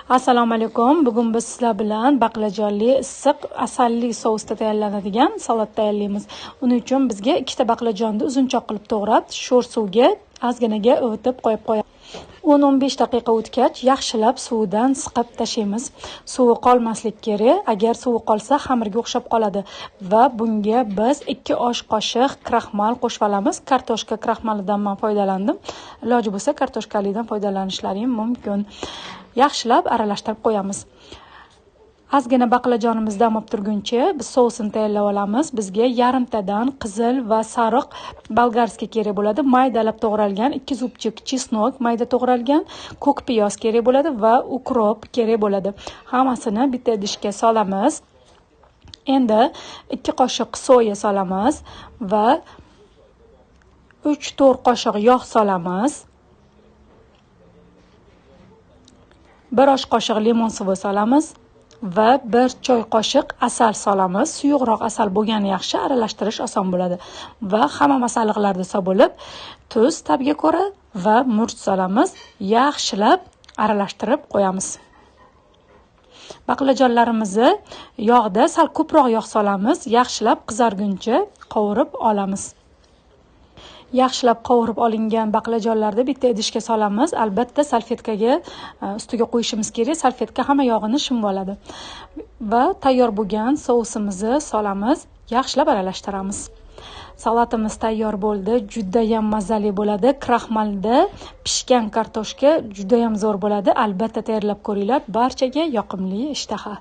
Assalomu alaykum. Bugun biz sizlar bilan baqlajonli issiq asalli sousda tayyorlanadigan salat tayyorlaymiz. Uning uchun bizga ikkita baqlajonni uzunchoq qilib to'g'rab, sho'r suvga ozginaga ivitib qo'yib qo'yamiz. 10-15 daqiqa o'tgach, yaxshilab suvidan siqib tashlaymiz. Suvi qolmaslik kerak. Agar suvi qolsa, xamirga o'xshab qoladi va bunga biz 2 osh qoshiq kraxmal qo'shib olamiz. Kartoshka kraxmalidan men foydalandim. Iloji bo'lsa, kartoshkalidan foydalanishlaring mumkin. Yaxshilab aralashtirib qo'yamiz. Ozgina baqlajonimiz damib turguncha biz sousini tayyorlab olamiz. Bizga yarimtadan qizil va sariq bolgarskiy kerak bo'ladi. Maydalab to'g'ralgan 2 zubchik chesnok, mayda to'g'ralgan ko'k piyoz kerak bo'ladi va ukrop kerak bo'ladi. Hammasini bitta idishga solamiz. Endi 2 qoshiq soya solamiz va 3-4 qoshiq yog' solamiz. 1 osh qoshiq limon suvi solamiz va 1 choy qoshiq asal solamiz. Suyuqroq asal bo'lgani yaxshi, aralashtirish oson bo'ladi. Va hamma masalliqlarni solib, tuz tabga ko'ra va murch solamiz. Yaxshilab aralashtirib qo'yamiz. Baqlajonlarimizni yog'da sal ko'proq yog' solamiz. Yaxshilab qizarguncha qovurib olamiz. Yaxshilab qovurib olingan baqlajonlarni bitta idishga solamiz. Albatta salfetkaga ustiga qo'yishimiz kerak. Salfetka hamma yog'ini shimib oladi. Va tayyor bo'lgan sousimizni solamiz. Yaxshilab aralashtiramiz. Salatimiz tayyor bo'ldi. Juda ham mazali bo'ladi. Kraxmalda pishgan kartoshka juda ham zo'r bo'ladi. Albatta tayyorlab ko'ringlar. Barchaga yoqimli ishtaha.